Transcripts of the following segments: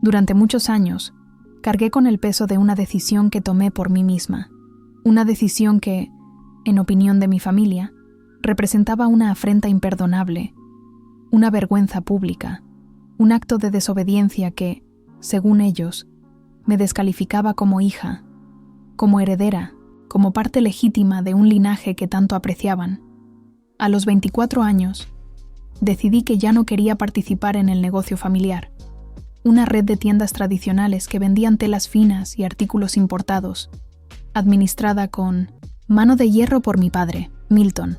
Durante muchos años, cargué con el peso de una decisión que tomé por mí misma. Una decisión que, en opinión de mi familia, representaba una afrenta imperdonable, una vergüenza pública, un acto de desobediencia que, según ellos, me descalificaba como hija, como heredera, como parte legítima de un linaje que tanto apreciaban. A los 24 años, decidí que ya no quería participar en el negocio familiar, una red de tiendas tradicionales que vendían telas finas y artículos importados, administrada con mano de hierro por mi padre, Milton,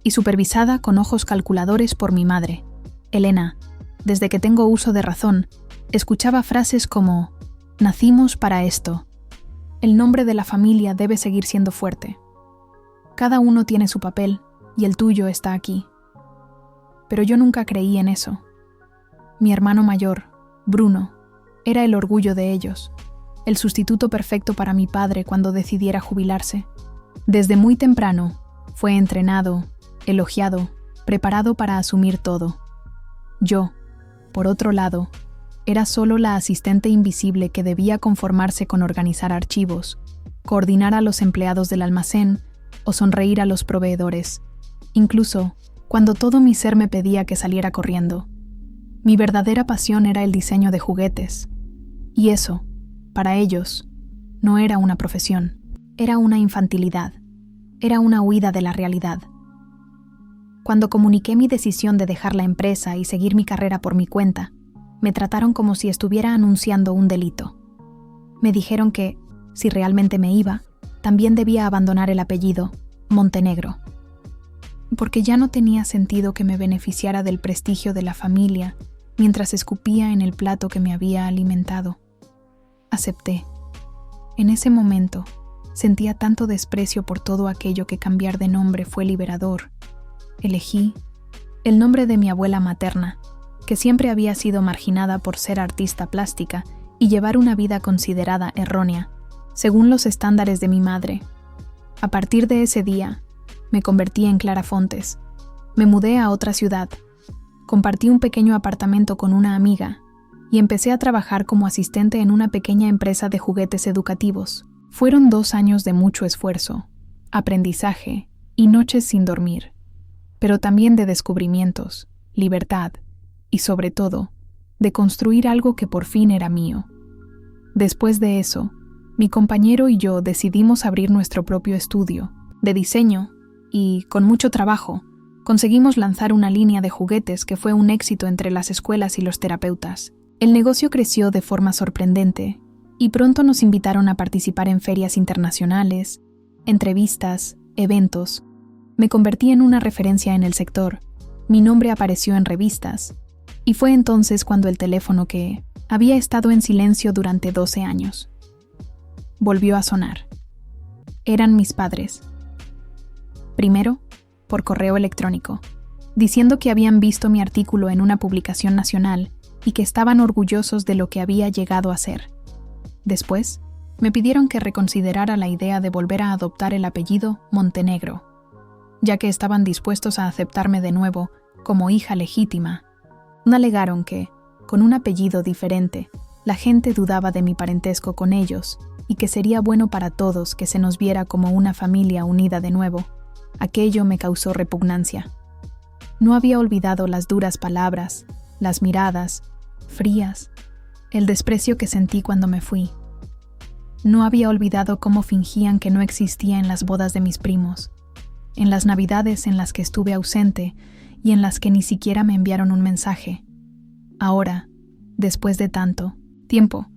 y supervisada con ojos calculadores por mi madre, Elena. Desde que tengo uso de razón, escuchaba frases como «Nacimos para esto», «El nombre de la familia debe seguir siendo fuerte», «Cada uno tiene su papel y el tuyo está aquí». Pero yo nunca creí en eso. Mi hermano mayor, Bruno, era el orgullo de ellos, el sustituto perfecto para mi padre cuando decidiera jubilarse. Desde muy temprano, fue entrenado, elogiado, preparado para asumir todo. Yo, por otro lado, era solo la asistente invisible que debía conformarse con organizar archivos, coordinar a los empleados del almacén o sonreír a los proveedores, incluso cuando todo mi ser me pedía que saliera corriendo. Mi verdadera pasión era el diseño de juguetes, y eso, para ellos, no era una profesión, era una infantilidad, era una huida de la realidad. Cuando comuniqué mi decisión de dejar la empresa y seguir mi carrera por mi cuenta, me trataron como si estuviera anunciando un delito. Me dijeron que, si realmente me iba, también debía abandonar el apellido Montenegro, porque ya no tenía sentido que me beneficiara del prestigio de la familia mientras escupía en el plato que me había alimentado. Acepté. En ese momento, sentía tanto desprecio por todo aquello que cambiar de nombre fue liberador. Elegí el nombre de mi abuela materna, que siempre había sido marginada por ser artista plástica y llevar una vida considerada errónea, según los estándares de mi madre. A partir de ese día, me convertí en Clara Fontes. Me mudé a otra ciudad, compartí un pequeño apartamento con una amiga y empecé a trabajar como asistente en una pequeña empresa de juguetes educativos. Fueron 2 años de mucho esfuerzo, aprendizaje y noches sin dormir, pero también de descubrimientos, libertad y, sobre todo, de construir algo que por fin era mío. Después de eso, mi compañero y yo decidimos abrir nuestro propio estudio de diseño y, con mucho trabajo, conseguimos lanzar una línea de juguetes que fue un éxito entre las escuelas y los terapeutas. El negocio creció de forma sorprendente y pronto nos invitaron a participar en ferias internacionales, entrevistas, eventos. Me convertí en una referencia en el sector. Mi nombre apareció en revistas y fue entonces cuando el teléfono que había estado en silencio durante 12 años volvió a sonar. Eran mis padres. Primero, por correo electrónico, diciendo que habían visto mi artículo en una publicación nacional y que estaban orgullosos de lo que había llegado a ser. Después, me pidieron que reconsiderara la idea de volver a adoptar el apellido Montenegro, ya que estaban dispuestos a aceptarme de nuevo como hija legítima. Alegaron que, con un apellido diferente, la gente dudaba de mi parentesco con ellos y que sería bueno para todos que se nos viera como una familia unida de nuevo. Aquello me causó repugnancia. No había olvidado las duras palabras, las miradas, frías, el desprecio que sentí cuando me fui. No había olvidado cómo fingían que no existía en las bodas de mis primos, en las navidades en las que estuve ausente y en las que ni siquiera me enviaron un mensaje. Ahora, después de tanto tiempo,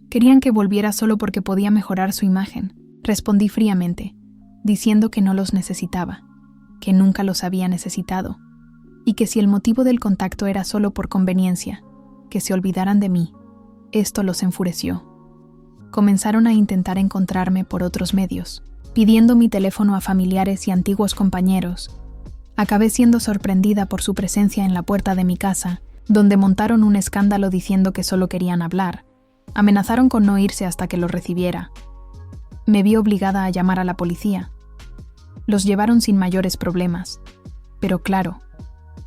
querían que volviera solo porque podía mejorar su imagen. Respondí fríamente, diciendo que no los necesitaba, que nunca los había necesitado, y que si el motivo del contacto era solo por conveniencia, que se olvidaran de mí. Esto los enfureció. Comenzaron a intentar encontrarme por otros medios, pidiendo mi teléfono a familiares y antiguos compañeros. Acabé siendo sorprendida por su presencia en la puerta de mi casa, donde montaron un escándalo diciendo que solo querían hablar. Amenazaron con no irse hasta que los recibiera. Me vi obligada a llamar a la policía. Los llevaron sin mayores problemas, pero claro,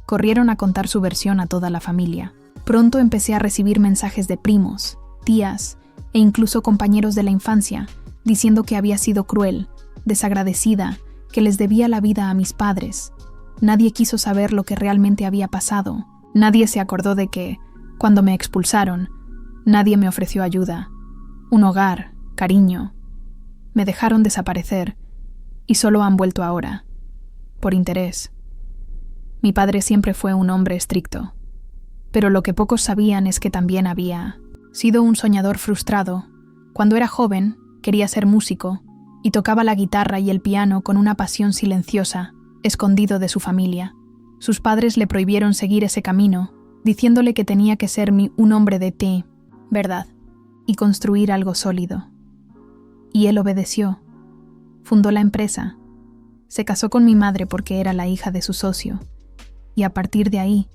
corrieron a contar su versión a toda la familia. Pronto empecé a recibir mensajes de primos, tías e incluso compañeros de la infancia diciendo que había sido cruel, desagradecida, que les debía la vida a mis padres. Nadie quiso saber lo que realmente había pasado. Nadie se acordó de que, cuando me expulsaron, nadie me ofreció ayuda, un hogar, cariño. Me dejaron desaparecer y solo han vuelto ahora, por interés. Mi padre siempre fue un hombre estricto, pero lo que pocos sabían es que también había sido un soñador frustrado. Cuando era joven, quería ser músico y tocaba la guitarra y el piano con una pasión silenciosa, escondido de su familia. Sus padres le prohibieron seguir ese camino, diciéndole que tenía que ser un hombre de verdad y construir algo sólido. Y él obedeció. Fundó la empresa. Se casó con mi madre porque era la hija de su socio. Y a partir de ahí,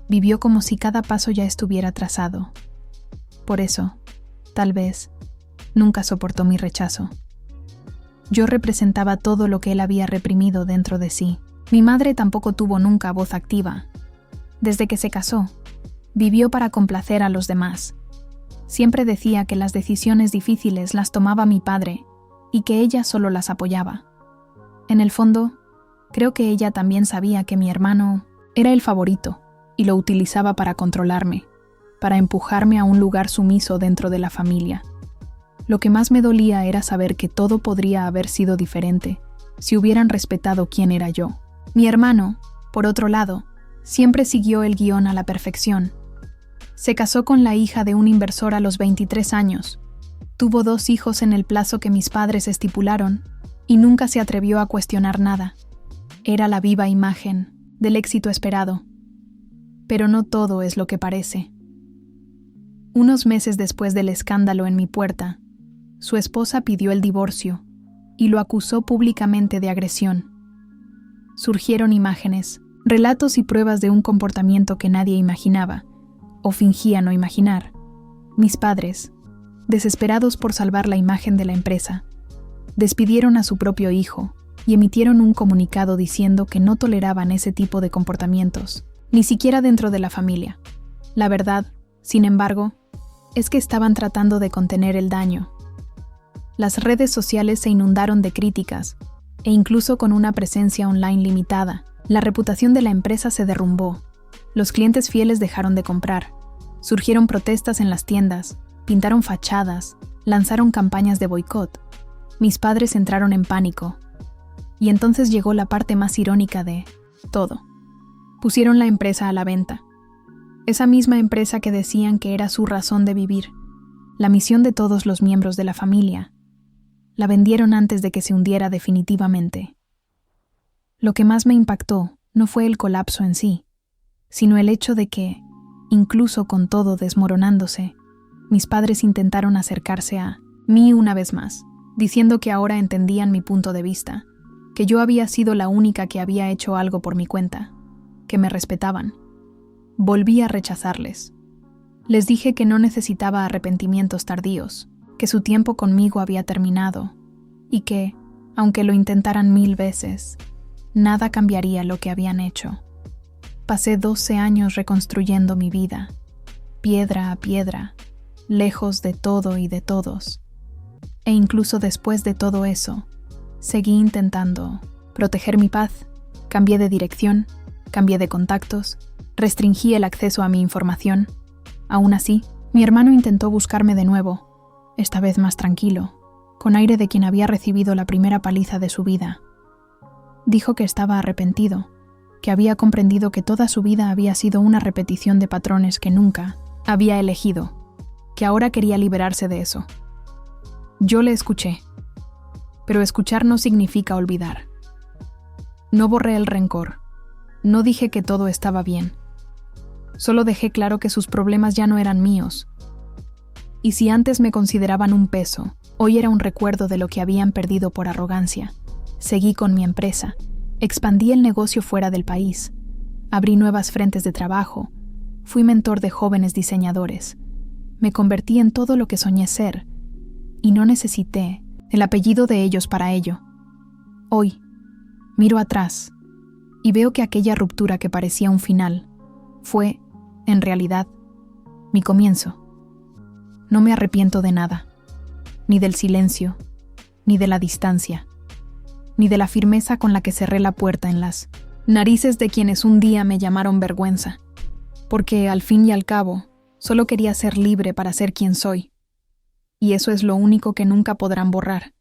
vivió como si cada paso ya estuviera trazado. Por eso, tal vez, nunca soportó mi rechazo. Yo representaba todo lo que él había reprimido dentro de sí. Mi madre tampoco tuvo nunca voz activa. Desde que se casó, vivió para complacer a los demás. Siempre decía que las decisiones difíciles las tomaba mi padre y que ella solo las apoyaba. En el fondo, creo que ella también sabía que mi hermano era el favorito y lo utilizaba para controlarme, para empujarme a un lugar sumiso dentro de la familia. Lo que más me dolía era saber que todo podría haber sido diferente si hubieran respetado quién era yo. Mi hermano, por otro lado, siempre siguió el guión a la perfección. Se casó con la hija de un inversor a los 23 años, tuvo 2 hijos en el plazo que mis padres estipularon y nunca se atrevió a cuestionar nada. Era la viva imagen del éxito esperado. Pero no todo es lo que parece. Unos meses después del escándalo en mi puerta, su esposa pidió el divorcio y lo acusó públicamente de agresión. Surgieron imágenes, relatos y pruebas de un comportamiento que nadie imaginaba, o fingía no imaginar. Mis padres, desesperados por salvar la imagen de la empresa, despidieron a su propio hijo y emitieron un comunicado diciendo que no toleraban ese tipo de comportamientos, ni siquiera dentro de la familia. La verdad, sin embargo, es que estaban tratando de contener el daño. Las redes sociales se inundaron de críticas, e incluso con una presencia online limitada, la reputación de la empresa se derrumbó. Los clientes fieles dejaron de comprar. Surgieron protestas en las tiendas, pintaron fachadas, lanzaron campañas de boicot. Mis padres entraron en pánico. Y entonces llegó la parte más irónica de todo. Pusieron la empresa a la venta. Esa misma empresa que decían que era su razón de vivir, la misión de todos los miembros de la familia. La vendieron antes de que se hundiera definitivamente. Lo que más me impactó no fue el colapso en sí, sino el hecho de que, incluso con todo desmoronándose, mis padres intentaron acercarse a mí una vez más, diciendo que ahora entendían mi punto de vista, que yo había sido la única que había hecho algo por mi cuenta, que me respetaban. Volví a rechazarles. Les dije que no necesitaba arrepentimientos tardíos, que su tiempo conmigo había terminado, y que, aunque lo intentaran 1000 veces, nada cambiaría lo que habían hecho. Pasé 12 años reconstruyendo mi vida, piedra a piedra, lejos de todo y de todos. E incluso después de todo eso, seguí intentando proteger mi paz. Cambié de dirección, cambié de contactos, restringí el acceso a mi información. Aún así, mi hermano intentó buscarme de nuevo, esta vez más tranquilo, con aire de quien había recibido la primera paliza de su vida. Dijo que estaba arrepentido, que había comprendido que toda su vida había sido una repetición de patrones que nunca había elegido, que ahora quería liberarse de eso. Yo le escuché, pero escuchar no significa olvidar. No borré el rencor, no dije que todo estaba bien. Solo dejé claro que sus problemas ya no eran míos. Y si antes me consideraban un peso, hoy era un recuerdo de lo que habían perdido por arrogancia. Seguí con mi empresa, expandí el negocio fuera del país, abrí nuevas frentes de trabajo, fui mentor de jóvenes diseñadores, me convertí en todo lo que soñé ser, y no necesité el apellido de ellos para ello. Hoy, miro atrás y veo que aquella ruptura que parecía un final fue, en realidad, mi comienzo. No me arrepiento de nada, ni del silencio, ni de la distancia, ni de la firmeza con la que cerré la puerta en las narices de quienes un día me llamaron vergüenza, porque al fin y al cabo solo quería ser libre para ser quien soy, y eso es lo único que nunca podrán borrar.